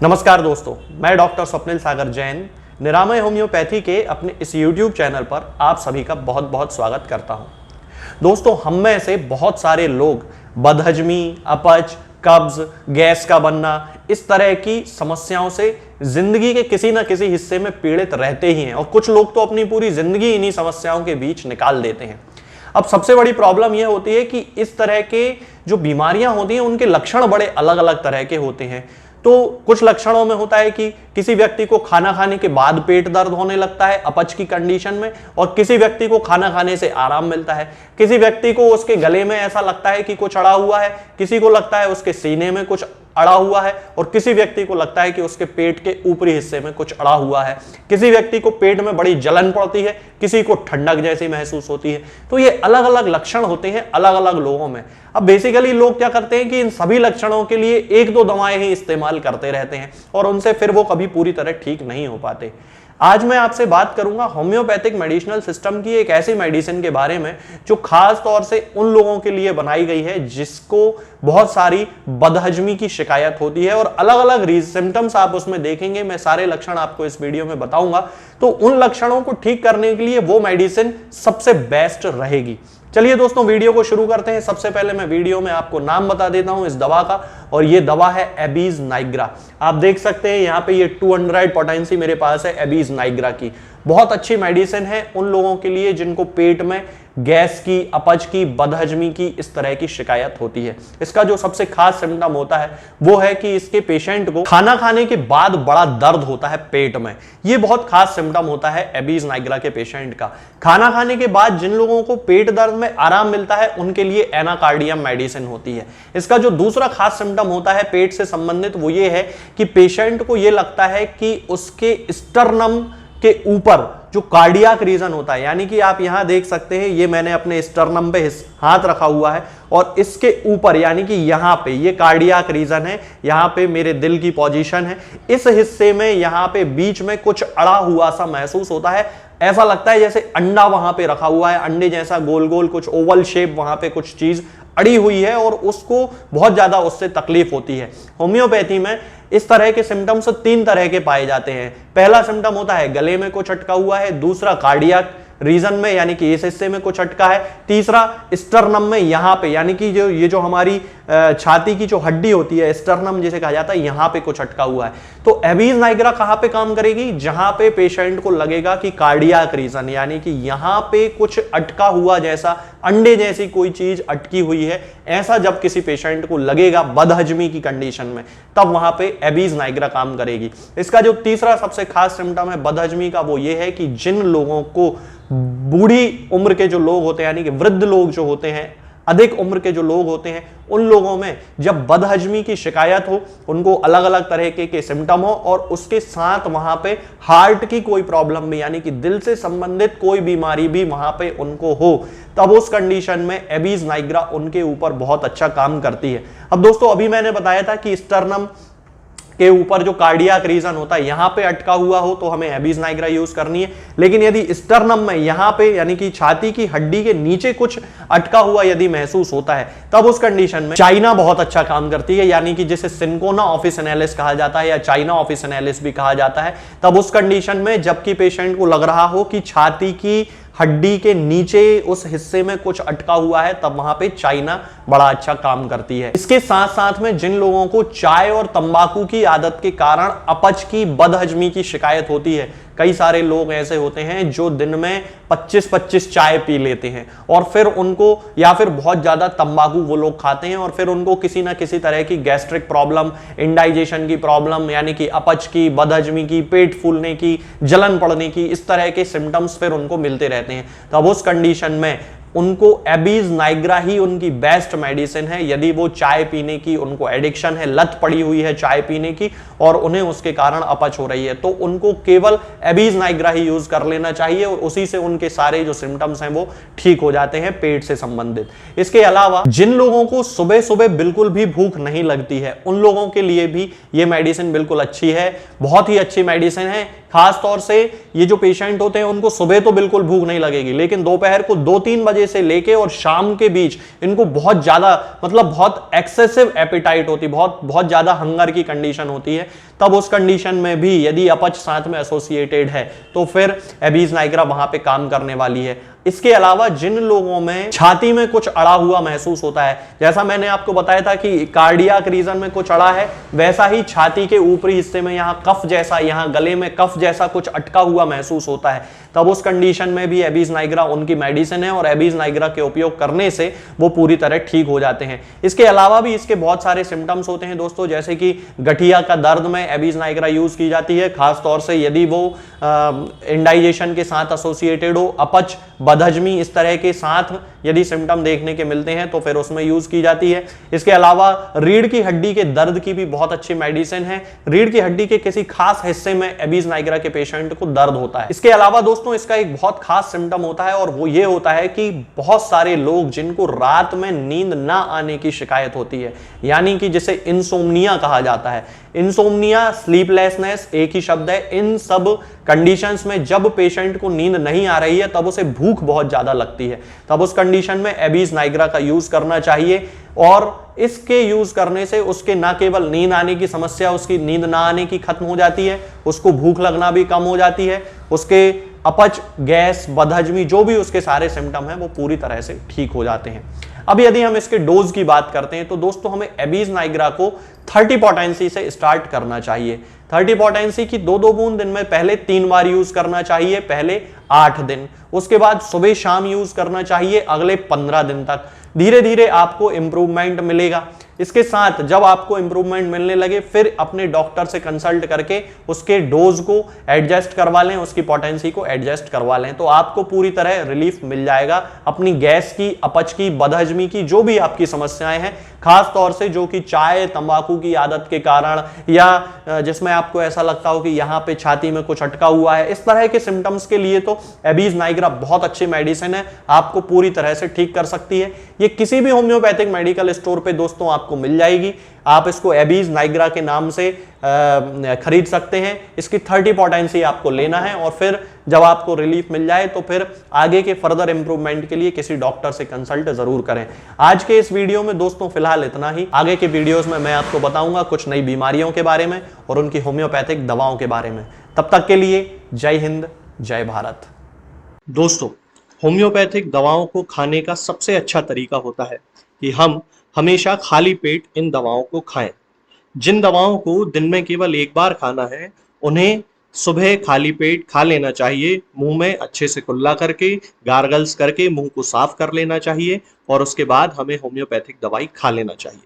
नमस्कार दोस्तों, मैं डॉक्टर स्वप्निल सागर जैन निरामय होम्योपैथी के अपने इस YouTube चैनल पर आप सभी का बहुत बहुत स्वागत करता हूं। दोस्तों, हम में से बहुत सारे लोग बदहजमी, अपच, कब्ज, गैस का बनना, इस तरह की समस्याओं से जिंदगी के किसी न किसी हिस्से में पीड़ित रहते ही हैं और कुछ लोग तो अपनी पूरी जिंदगी इन्हीं समस्याओं के बीच निकाल देते हैं। अब सबसे बड़ी प्रॉब्लम यह होती है कि इस तरह के जो बीमारियां होती हैं उनके लक्षण बड़े अलग अलग तरह के होते हैं। तो कुछ लक्षणों में होता है कि किसी व्यक्ति को खाना खाने के बाद पेट दर्द होने लगता है अपच की कंडीशन में, और किसी व्यक्ति को खाना खाने से आराम मिलता है। किसी व्यक्ति को उसके गले में ऐसा लगता है कि कुछ अड़ा हुआ है, किसी को लगता है उसके सीने में कुछ अड़ा हुआ है, और किसी व्यक्ति को लगता है कि उसके पेट के ऊपरी हिस्से में कुछ अड़ा हुआ है। किसी व्यक्ति को पेट में बड़ी जलन पड़ती है, किसी को ठंडक जैसी महसूस होती है। तो ये अलग अलग लक्षण होते हैं अलग अलग लोगों में। अब बेसिकली लोग क्या करते हैं कि इन सभी लक्षणों के लिए एक दो दवाएं ही इस्तेमाल करते रहते हैं और उनसे फिर वो कभी पूरी तरह ठीक नहीं हो पाते। आज मैं आपसे बात करूंगा होम्योपैथिक मेडिसिनल सिस्टम की एक ऐसी मेडिसिन के बारे में जो खास तौर से उन लोगों के लिए बनाई गई है जिसको बहुत सारी बदहजमी की शिकायत होती है, और अलग अलग सिम्टम्स आप उसमें देखेंगे। मैं सारे लक्षण आपको इस वीडियो में बताऊंगा, तो उन लक्षणों को ठीक करने के लिए वो मेडिसिन सबसे बेस्ट रहेगी। चलिए दोस्तों, वीडियो को शुरू करते हैं। सबसे पहले मैं वीडियो में आपको नाम बता देता हूं इस दवा का, और ये दवा है एबीज नाइग्रा। आप देख सकते हैं यहाँ पे ये 200 पोटेंसी मेरे पास है एबीज नाइग्रा की। बहुत अच्छी मेडिसिन है उन लोगों के लिए जिनको पेट में गैस की, अपच की, बदहजमी की इस तरह की शिकायत होती है। इसका जो सबसे खास सिम्टम होता है वो है कि इसके पेशेंट को खाना खाने के बाद बड़ा दर्द होता है पेट में। ये बहुत खास सिम्टम होता है एबीज नाइग्रा के पेशेंट का। खाना खाने के बाद जिन लोगों को पेट दर्द में आराम मिलता है उनके लिए एनाकार्डियम मेडिसिन होती है। इसका जो दूसरा खास सिम्टम होता है पेट से संबंधित वो ये है कि पेशेंट को ये लगता है कि उसके स्टर्नम के ऊपर जो कार्डियक रीजन होता है, यानी कि आप यहां देख सकते हैं, ये मैंने अपने स्टर्नम पे हाथ रखा हुआ है और इसके ऊपर यानी कि यहां पे ये कार्डियक रीजन है, यहां पे मेरे दिल की पोजीशन है। इस हिस्से में यहां पे बीच में कुछ अड़ा हुआ सा महसूस होता है। ऐसा लगता है जैसे अंडा वहां पे रखा हुआ है, अंडे जैसा गोल गोल कुछ ओवल शेप वहां पे कुछ चीज अड़ी हुई है और उसको बहुत ज्यादा उससे तकलीफ होती है। होम्योपैथी में इस तरह के सिम्टम्स 3 तरह के पाए जाते हैं। पहला सिम्टम होता है गले में कुछ अटका हुआ है, दूसरा कार्डियक रीजन में यानी कि इस हिस्से में कुछ अटका है, तीसरा स्टर्नम में यहां पे यानी कि जो हमारी छाती की जो हड्डी होती है स्टर्नम जिसे कहा जाता है, यहां पे कुछ अटका हुआ है। तो एबीज नाइग्रा कहां पे काम करेगी? जहां पे पेशेंट को लगेगा कि कार्डियक रीजन यानी कि यहां पे कुछ अटका हुआ जैसा, अंडे जैसी कोई चीज अटकी हुई है, ऐसा जब किसी पेशेंट को लगेगा बदहजमी की कंडीशन में, तब वहां पे एबीज नाइग्रा काम करेगी। इसका जो तीसरा सबसे खास सिम्टम है बदहजमी का वो ये है कि जिन लोगों को बूढ़ी उम्र के जो लोग होते हैं यानी कि वृद्ध लोग जो होते हैं, अधिक उम्र के जो लोग होते हैं, उन लोगों में जब बदहजमी की शिकायत हो, उनको अलग अलग तरह के सिम्टम हो और उसके साथ वहां पे हार्ट की कोई प्रॉब्लम भी यानी कि दिल से संबंधित कोई बीमारी भी वहां पे उनको हो, तब उस कंडीशन में एबीज नाइग्रा उनके ऊपर बहुत अच्छा काम करती है। अब दोस्तों, अभी मैंने बताया था कि स्टर्नम के ऊपर जो कार्डियक रीजन होता है यहां पे अटका हुआ हो तो हमें एबीज नाइग्रा यूज करनी है। लेकिन यदि स्टर्नम में यहां पे यानी कि छाती की हड्डी के नीचे कुछ अटका हुआ यदि महसूस होता है, तब उस कंडीशन में चाइना बहुत अच्छा काम करती है, यानी कि जिसे सिंकोना ऑफिसिनेलिस कहा जाता है या चाइना ऑफिसिनेलिस भी कहा जाता है। तब उस कंडीशन में जबकि पेशेंट को लग रहा हो कि छाती की हड्डी के नीचे उस हिस्से में कुछ अटका हुआ है, तब वहां पे चाइना बड़ा अच्छा काम करती है। इसके साथ साथ में जिन लोगों को चाय और तंबाकू की आदत के कारण अपच की, बदहजमी की शिकायत होती है, कई सारे लोग ऐसे होते हैं जो दिन में 25-25 चाय पी लेते हैं और फिर उनको, या फिर बहुत ज्यादा तंबाकू वो लोग खाते हैं और फिर उनको किसी ना किसी तरह की गैस्ट्रिक प्रॉब्लम, इंडाइजेशन की प्रॉब्लम यानी कि अपच की, बदहजमी की, पेट फूलने की, जलन पड़ने की, इस तरह के सिम्टम्स फिर उनको मिलते रहते हैं। तो अब उस कंडीशन में उनको एबीज नाइग्रा ही उनकी बेस्ट मेडिसिन है। यदि वो चाय पीने की उनको एडिक्शन है, लत पड़ी हुई है चाय पीने की और उन्हें उसके कारण अपच हो रही है, तो उनको केवल एबीज नाइग्रा ही यूज कर लेना चाहिए और उसी से उनके सारे जो सिम्टम्स हैं वो ठीक हो जाते हैं पेट से संबंधित। इसके अलावा जिन लोगों को सुबह सुबह बिल्कुल भी भूख नहीं लगती है, उन लोगों के लिए भी ये मेडिसिन बिल्कुल अच्छी है, बहुत ही अच्छी मेडिसिन है। खास तौर से ये जो पेशेंट होते हैं उनको सुबह तो बिल्कुल भूख नहीं लगेगी, लेकिन दोपहर को 2-3 बजे से लेके और शाम के बीच इनको बहुत ज्यादा मतलब बहुत एक्सेसिव एपिटाइट होती, बहुत ज्यादा हंगर की कंडीशन होती है। तब उस कंडीशन में भी यदि अपच साथ में एसोसिएटेड है तो फिर एबीज नाइग्रा वहां पे काम करने वाली है। इसके अलावा जिन लोगों में छाती में कुछ अड़ा हुआ महसूस होता है, जैसा मैंने आपको बताया था कि कार्डियक रीजन में कुछ अड़ा है, वैसा ही छाती के ऊपरी हिस्से में यहां कफ जैसा, यहां गले में कफ जैसा कुछ अटका हुआ महसूस होता है, तब उस कंडीशन में भी एबीज नाइग्रा उनकी मेडिसिन है और एबीज नाइग्रा के उपयोग करने से वो पूरी तरह ठीक हो जाते हैं। इसके अलावा भी इसके बहुत सारे सिम्टम्स होते हैं दोस्तों, जैसे कि गठिया का दर्द में एबीज नाइग्रा यूज की जाती है, खास तौर से यदि वो इंडाइजेशन के साथ एसोसिएटेड हो, अपच, बदहजमी इस तरह के साथ यदि सिम्टम देखने के मिलते हैं तो फिर उसमें यूज की जाती है। इसके अलावा रीढ़ की हड्डी के दर्द की भी बहुत अच्छी मेडिसिन है। रीढ़ की हड्डी के किसी खास हिस्से में एबीज नाइग्रा के पेशेंट को दर्द होता है। इसके अलावा दोस्तों इसका एक बहुत खास सिम्टम होता है और वो ये होता है कि बहुत सारे लोग जिनको रात में नींद ना आने की शिकायत होती है, यानी कि जिसे इंसोम्निया कहा जाता है। इंसोम्निया, स्लीपलेसनेस एक ही शब्द है। इन सब कंडीशंस में जब पेशेंट को नींद नहीं आ रही है तब उसे भूख बहुत ज्यादा लगती है, तब उस कंडीशन में एबीज नाइग्रा का यूज करना चाहिए। और इसके यूज करने से उसके ना केवल नींद आने की समस्या, उसकी नींद ना आने की खत्म हो जाती है, उसको भूख लगना भी कम हो जाती है, उसके अपच, गैस, बदहजमी जो भी उसके सारे सिम्टम हैं वो पूरी तरह से ठीक हो जाते हैं। अब यदि हम इसके डोज की बात करते हैं तो दोस्तों हमें एबीज नाइग्रा को 30 पोटेंसी से स्टार्ट करना चाहिए। 30 पोटेंसी की 2-2 बूंद दिन में पहले 3 बार यूज करना चाहिए, पहले 8 दिन, उसके बाद सुबह शाम यूज करना चाहिए अगले 15 दिन तक। धीरे धीरे आपको इंप्रूवमेंट मिलेगा। इसके साथ जब आपको इंप्रूवमेंट मिलने लगे फिर अपने डॉक्टर से कंसल्ट करके उसके डोज को एडजस्ट करवा लें, उसकी पोटेंसी को एडजस्ट करवा लें, तो आपको पूरी तरह रिलीफ मिल जाएगा अपनी गैस की, अपच की, बदहजमी की, जो भी आपकी समस्याएं हैं, खास तौर से जो कि चाय, तंबाकू की आदत के कारण या जिसमें आपको ऐसा लगता हो कि यहां पे छाती में कुछ अटका हुआ है, इस तरह के सिम्टम्स के लिए तो एबीज नाइग्रा बहुत अच्छी मेडिसिन है, आपको पूरी तरह से ठीक कर सकती है। ये किसी भी होम्योपैथिक मेडिकल स्टोर पे दोस्तों आपको मिल जाएगी। आप इसको एबीज नाइग्रा के नाम से खरीद सकते हैं। इसकी 30 पोटेंसी आपको लेना है और फिर जब आपको रिलीफ मिल जाए तो फिर आगे के फर्दर इंप्रूवमेंट के लिए किसी डॉक्टर से कंसल्ट जरूर करें। आज के इस वीडियो में दोस्तों फिलहाल इतना ही। आगे के वीडियोस में मैं आपको बताऊंगा कुछ नई बीमारियों के बारे में और उनकी होम्योपैथिक दवाओं के बारे में। तब तक के लिए जय हिंद, जय भारत। दोस्तों, होम्योपैथिक दवाओं को खाने का सबसे अच्छा तरीका होता है कि हम हमेशा खाली पेट इन दवाओं को खाएं। जिन दवाओं को दिन में केवल एक बार खाना है उन्हें सुबह खाली पेट खा लेना चाहिए, मुंह में अच्छे से कुल्ला करके, गार्गल्स करके मुंह को साफ कर लेना चाहिए और उसके बाद हमें होम्योपैथिक दवाई खा लेना चाहिए।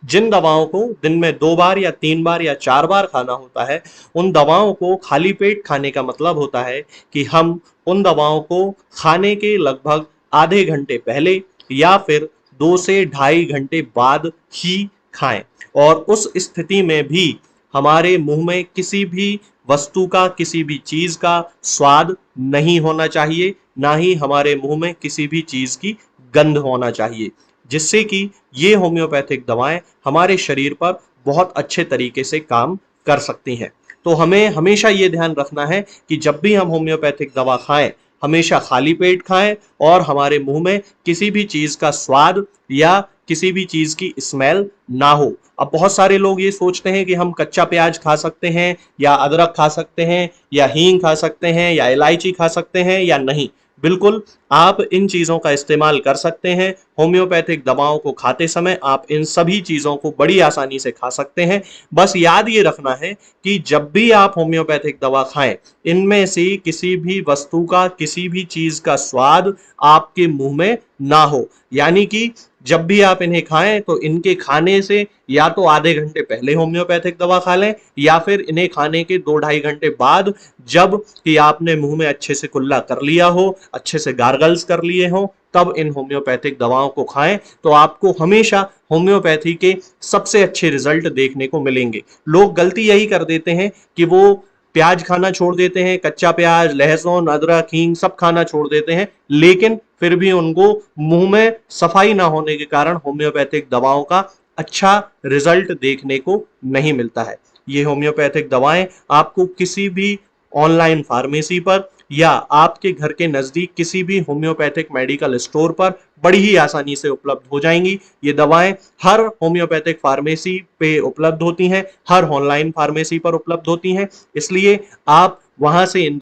जिन दवाओं को दिन में 2 बार या 3 बार या 4 बार खाना होता है, उन दवाओं को खाली पेट खाने का मतलब होता है कि हम उन दवाओं को खाने के लगभग आधे घंटे पहले या फिर 2 से 2.5 घंटे बाद ही खाएं और उस स्थिति में भी हमारे मुंह में किसी भी वस्तु का, किसी भी चीज का स्वाद नहीं होना चाहिए, ना ही हमारे मुंह में किसी भी चीज की गंध होना चाहिए, जिससे कि ये होम्योपैथिक दवाएं हमारे शरीर पर बहुत अच्छे तरीके से काम कर सकती हैं। तो हमें हमेशा ये ध्यान रखना है कि जब भी हम होम्योपैथिक दवा खाएं हमेशा खाली पेट खाएं और हमारे मुंह में किसी भी चीज का स्वाद या किसी भी चीज की स्मेल ना हो। अब बहुत सारे लोग ये सोचते हैं कि हम कच्चा प्याज खा सकते हैं या अदरक खा सकते हैं या हींग खा सकते हैं या इलायची खा सकते हैं या नहीं। बिल्कुल, आप इन चीजों का इस्तेमाल कर सकते हैं। होम्योपैथिक दवाओं को खाते समय आप इन सभी चीजों को बड़ी आसानी से खा सकते हैं। बस याद ये रखना है कि जब भी आप होम्योपैथिक दवा खाएं, इनमें से किसी भी वस्तु का, किसी भी चीज का स्वाद आपके मुंह में ना हो। यानी कि जब भी आप इन्हें खाएं तो इनके खाने से या तो आधे घंटे पहले होम्योपैथिक दवा खा लें या फिर इन्हें खाने के 2-2.5 घंटे बाद, जब कि आपने मुंह में अच्छे से कुल्ला कर लिया हो, अच्छे से गार्गल्स कर लिए हो, तब इन होम्योपैथिक दवाओं को खाएं तो आपको हमेशा होम्योपैथी के सबसे अच्छे रिजल्ट देखने को मिलेंगे। लोग गलती यही कर देते हैं कि वो प्याज खाना छोड़ देते हैं, कच्चा प्याज, लहसुन, अदरक, हींग सब खाना छोड़ देते हैं, लेकिन फिर भी उनको मुंह में सफाई ना होने के कारण होम्योपैथिक दवाओं का अच्छा रिजल्ट देखने को नहीं मिलता है। ये होम्योपैथिक दवाएं आपको किसी भी ऑनलाइन फार्मेसी पर या आपके घर के नजदीक किसी भी होम्योपैथिक मेडिकल स्टोर पर बड़ी ही आसानी से उपलब्ध हो जाएंगी। ये दवाएं हर होम्योपैथिक फार्मेसी पे उपलब्ध होती हैं, हर ऑनलाइन फार्मेसी पर उपलब्ध होती हैं, इसलिए आप वहां से इन